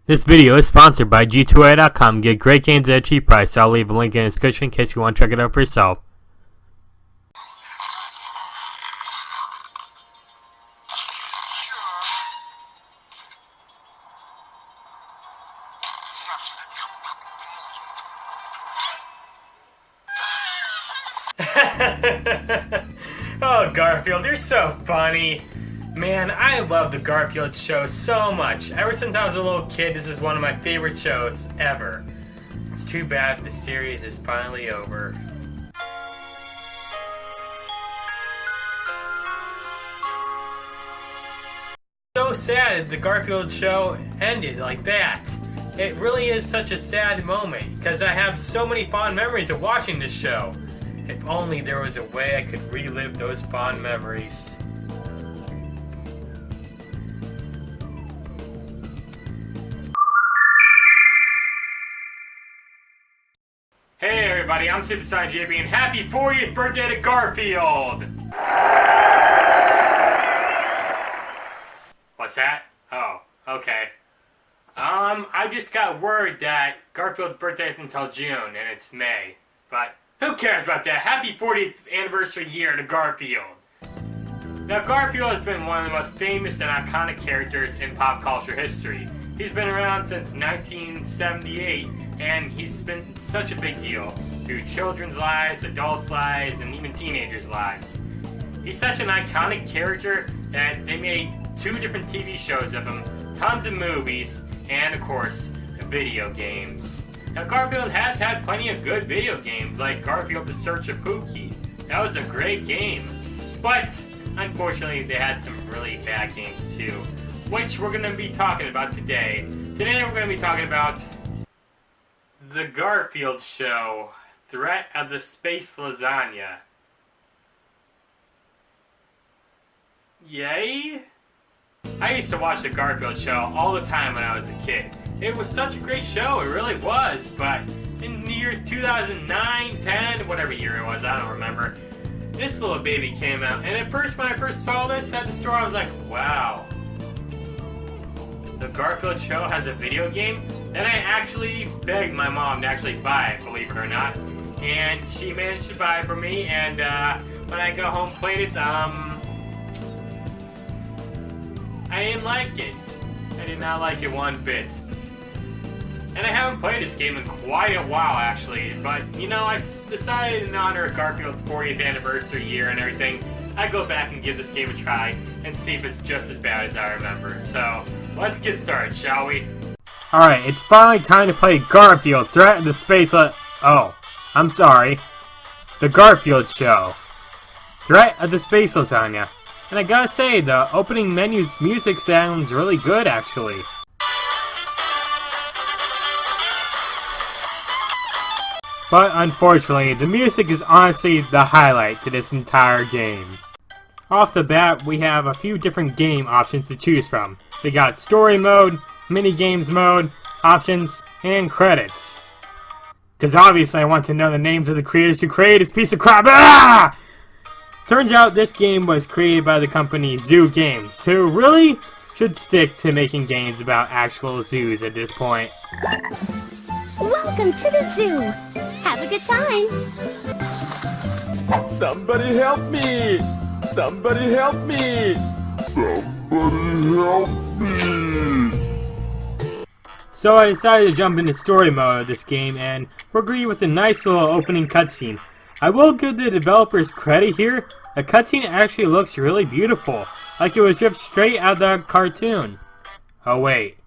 This video is sponsored by G2A.com. Get great games at a cheap price. I'll leave a link in the description in case you want to check it out for yourself. Oh, Garfield, you're so funny. Man, I love the Garfield Show so much. Ever since I was a little kid, this is one of my favorite shows ever. It's too bad the series is finally over. So sad the Garfield Show ended like that. It really is such a sad moment, because I have so many fond memories of watching this show. If only there was a way I could relive those fond memories. Hey everybody, I'm SuperSonicJB and happy 40th birthday to Garfield! What's that? Oh, okay. I just got word that Garfield's birthday isn't until June and it's May. But who cares about that? Happy 40th anniversary year to Garfield! Now Garfield has been one of the most famous and iconic characters in pop culture history. He's been around since 1978 and he's been such a big deal through children's lives, adults' lives, and even teenagers' lives. He's such an iconic character that they made 2 different TV shows of him, tons of movies, and of course, video games. Now Garfield has had plenty of good video games like Garfield the Search of Pookie. That was a great game. But unfortunately they had some really bad games too, which we're going to be talking about today. Today we're going to be talking about The Garfield Show, Threat of the Space Lasagna. Yay? I used to watch The Garfield Show all the time when I was a kid. It was such a great show, it really was, but in the year 2009, 10, whatever year it was, I don't remember, this little baby came out, and at first when I first saw this at the store, I was like, wow. The Garfield Show has a video game? Then I actually begged my mom to actually buy it, believe it or not. And she managed to buy it for me, and when I got home played it, I didn't like it. I did not like it one bit. And I haven't played this game in quite a while actually, but you know, I decided in honor of Garfield's 40th anniversary year and everything, I'd go back and give this game a try and see if it's just as bad as I remember. So, let's get started, shall we? Alright, it's finally time to play Garfield, Threat of the Space The Garfield Show. Threat of the Space Lasagna. And I gotta say, the opening menu's music sounds really good actually. But unfortunately, the music is honestly the highlight to this entire game. Off the bat, we have a few different game options to choose from. We got story mode, minigames mode, options, and credits. Cause obviously I want to know the names of the creators who created this piece of crap. Ah! Turns out this game was created by the company Zoo Games, who really should stick to making games about actual zoos at this point. Welcome to the zoo! Have a good time! Somebody help me! Somebody help me! Somebody help me! So I decided to jump into story mode of this game and we're greeted with a nice little opening cutscene. I will give the developers credit here. The cutscene actually looks really beautiful, like it was ripped straight out of the cartoon. Oh wait.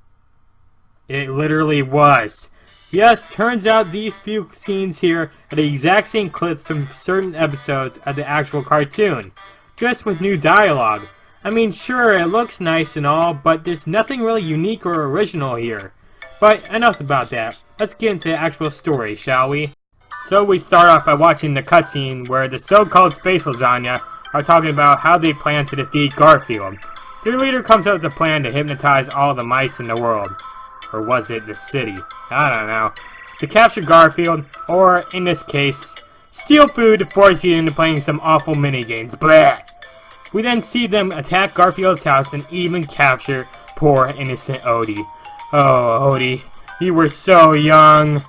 It literally was. Yes, turns out these few scenes here are the exact same clips from certain episodes of the actual cartoon, just with new dialogue. I mean, sure, it looks nice and all, but there's nothing really unique or original here. But enough about that. Let's get into the actual story, shall we? So we start off by watching the cutscene where the so-called Space Lasagna are talking about how they plan to defeat Garfield. Their leader comes up with a plan to hypnotize all the mice in the world. Or was it the city? I don't know. To capture Garfield, or in this case, steal food to force you into playing some awful minigames. Blah! We then see them attack Garfield's house and even capture poor innocent Odie. Oh, Odie, you were so young.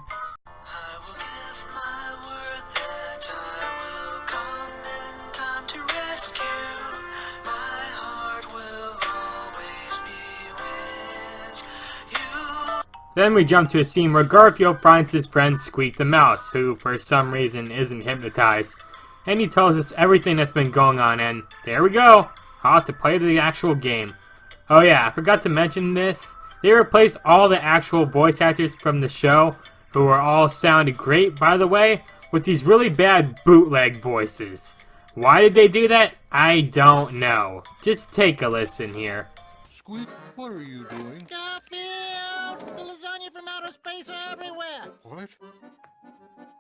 Then we jump to a scene where Garfield finds his friend Squeak the Mouse, who for some reason isn't hypnotized. And he tells us everything that's been going on, and there we go! I'll have to play the actual game. Oh yeah, I forgot to mention this. They replaced all the actual voice actors from the show, who are all sounded great by the way, with these really bad bootleg voices. Why did they do that? I don't know. Just take a listen here. Squeak, what are you doing? Garfield! The lasagna from outer space are everywhere! What?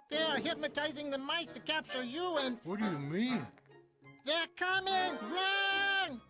They're hypnotizing the mice to capture you and... What do you mean? They're coming! Run!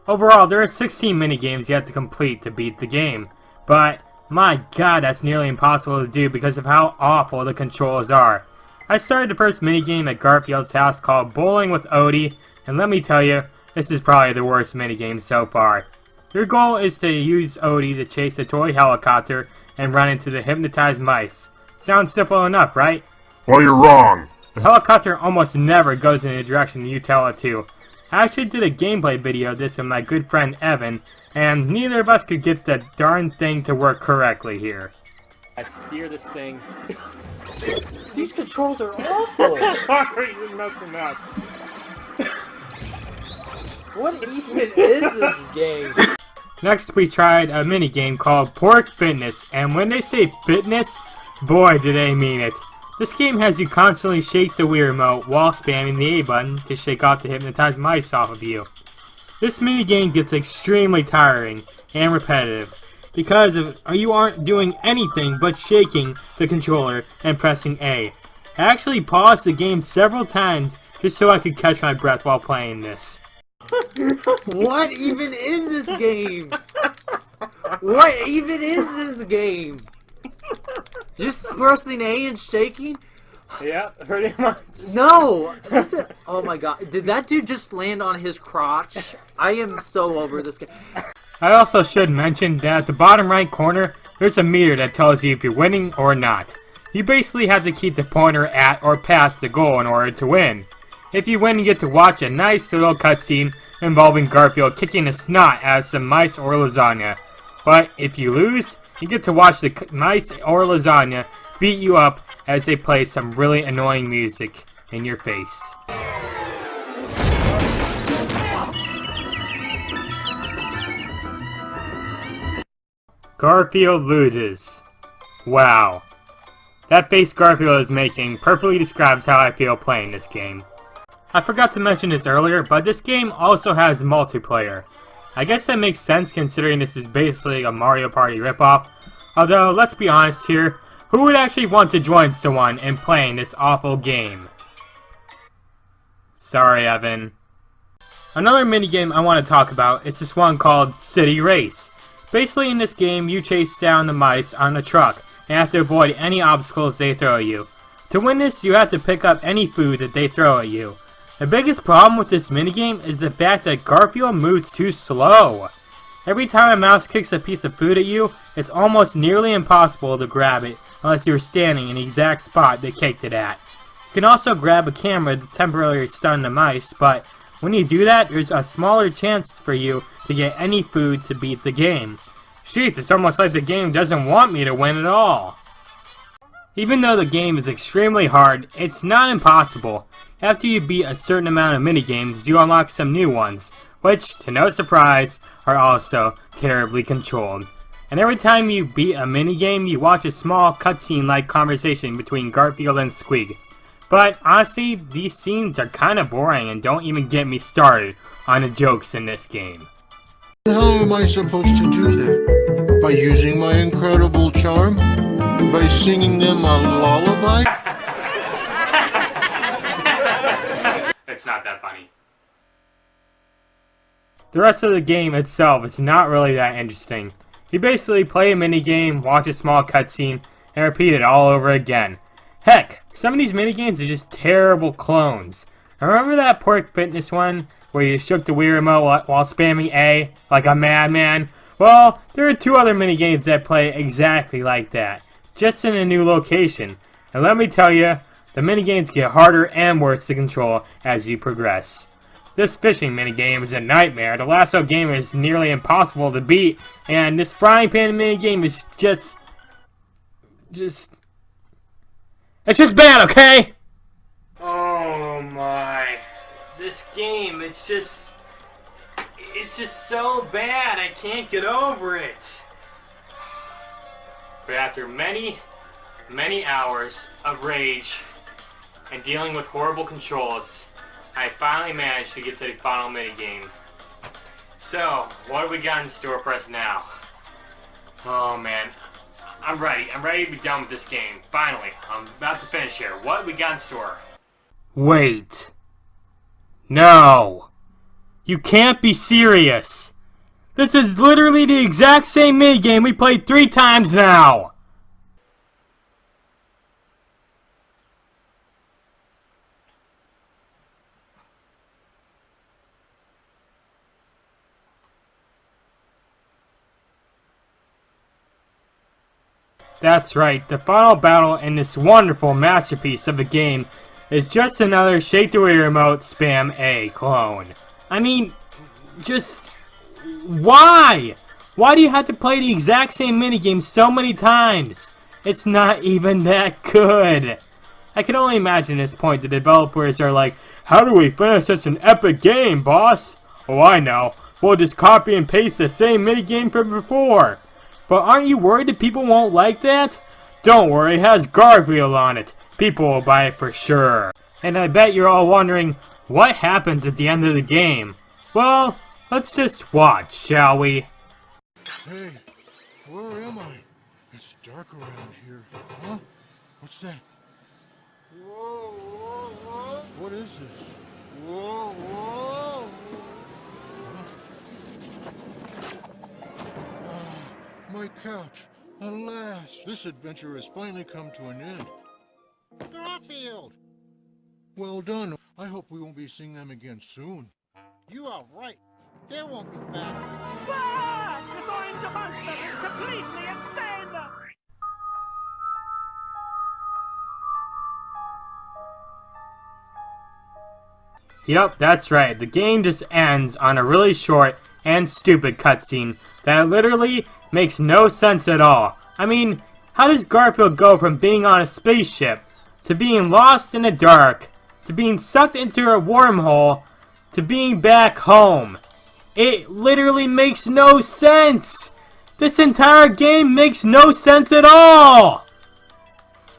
Overall, there are 16 minigames you have to complete to beat the game. But, my god, that's nearly impossible to do because of how awful the controls are. I started the first minigame at Garfield's house called Bowling with Odie, and let me tell you, this is probably the worst minigame so far. Your goal is to use Odie to chase a toy helicopter and run into the hypnotized mice. Sounds simple enough, right? Well, you're wrong. The helicopter almost never goes in the direction you tell it to. I actually did a gameplay video of this with my good friend Evan, and neither of us could get the darn thing to work correctly here. I steer this thing. These controls are awful! Why are you messing up? What even is this game? Next we tried a minigame called Pork Fitness, and when they say fitness, boy do they mean it. This game has you constantly shake the Wii remote while spamming the A button to shake off the hypnotized mice off of you. This minigame gets extremely tiring and repetitive because you aren't doing anything but shaking the controller and pressing A. I actually paused the game several times just so I could catch my breath while playing this. What even is this game? What even is this game? Just pressing A and shaking? Yeah, pretty much. No! Oh my god. Did that dude just land on his crotch? I am so over this game. I also should mention that at the bottom right corner, there's a meter that tells you if you're winning or not. You basically have to keep the pointer at or past the goal in order to win. If you win, you get to watch a nice little cutscene involving Garfield kicking the snot out of some mice or lasagna. But if you lose, you get to watch the mice or lasagna beat you up as they play some really annoying music in your face. Garfield loses. Wow. That face Garfield is making perfectly describes how I feel playing this game. I forgot to mention this earlier, but this game also has multiplayer. I guess that makes sense considering this is basically a Mario Party ripoff. Although, let's be honest here, who would actually want to join someone in playing this awful game? Sorry, Evan. Another minigame I want to talk about is this one called City Race. Basically in this game, you chase down the mice on a truck and have to avoid any obstacles they throw at you. To win this, you have to pick up any food that they throw at you. The biggest problem with this minigame is the fact that Garfield moves too slow. Every time a mouse kicks a piece of food at you, it's almost nearly impossible to grab it unless you're standing in the exact spot they kicked it at. You can also grab a camera to temporarily stun the mice, but when you do that, there's a smaller chance for you to get any food to beat the game. Jeez, it's almost like the game doesn't want me to win at all. Even though the game is extremely hard, it's not impossible. After you beat a certain amount of minigames, you unlock some new ones, which, to no surprise, are also terribly controlled. And every time you beat a minigame, you watch a small cutscene-like conversation between Garfield and Squeak. But honestly, these scenes are kinda boring and don't even get me started on the jokes in this game. How am I supposed to do that? By using my incredible charm? By singing them a lullaby? It's not that funny. The rest of the game itself is not really that interesting. You basically play a minigame, watch a small cutscene, and repeat it all over again. Heck, some of these minigames are just terrible clones. Remember that Pork Fitness one, where you shook the Wii remote while spamming A like a madman? Well, there are 2 other minigames that play exactly like that, just in a new location. And let me tell you, the minigames get harder and worse to control as you progress. This fishing minigame is a nightmare, the lasso game is nearly impossible to beat, and this frying pan minigame is just... It's just bad, okay? Oh my. This game, it's just so bad, I can't get over it. But after many hours of rage and dealing with horrible controls, I finally managed to get to the final minigame. So, what do we got in store for us now? Oh man, I'm ready. I'm ready to be done with this game. Finally, I'm about to finish here. What we got in store? Wait. No. You can't be serious. This is literally the exact same minigame we played 3 times now. That's right, the final battle in this wonderful masterpiece of a game is just another Shake the Wii Remote Spam A clone. I mean, just... why? Why do you have to play the exact same minigame so many times? It's not even that good. I can only imagine at this point the developers are like, how do we finish such an epic game, boss? Oh, I know. We'll just copy and paste the same minigame from before. But aren't you worried that people won't like that? Don't worry, it has Garfield on it. People will buy it for sure. And I bet you're all wondering, what happens at the end of the game? Well, let's just watch, shall we? Hey, where am I? It's dark around here. Huh? What's that? Whoa, whoa, whoa. What is this? Whoa, whoa. My couch. Alas, this adventure has finally come to an end. Garfield! Well done. I hope we won't be seeing them again soon. You are right. They won't be back. This orange monster is completely insane! Yep, that's right. The game just ends on a really short and stupid cutscene that literally makes no sense at all. I mean, how does Garfield go from being on a spaceship, to being lost in the dark, to being sucked into a wormhole, to being back home? It literally makes no sense! This entire game makes no sense at all!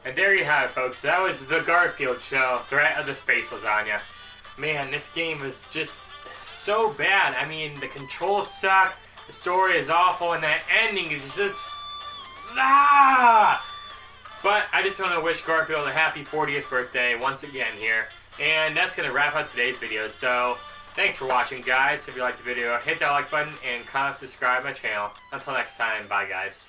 And there you have it, folks. That was the Garfield Show, Threat of the Space Lasagna. Man, this game was just so bad. I mean, the controls suck, the story is awful, and that ending is just... But I just want to wish Garfield a happy 40th birthday once again here. And that's going to wrap up today's video. So, thanks for watching, guys. If you liked the video, hit that like button and comment, subscribe to my channel. Until next time, bye, guys.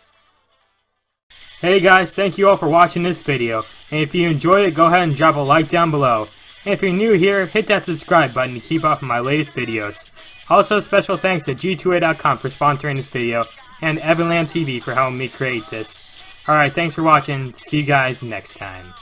Hey guys, thank you all for watching this video. And if you enjoyed it, go ahead and drop a like down below. And if you're new here, hit that subscribe button to keep up with my latest videos. Also, special thanks to G2A.com for sponsoring this video, and Everland TV for helping me create this. Alright, thanks for watching. See you guys next time.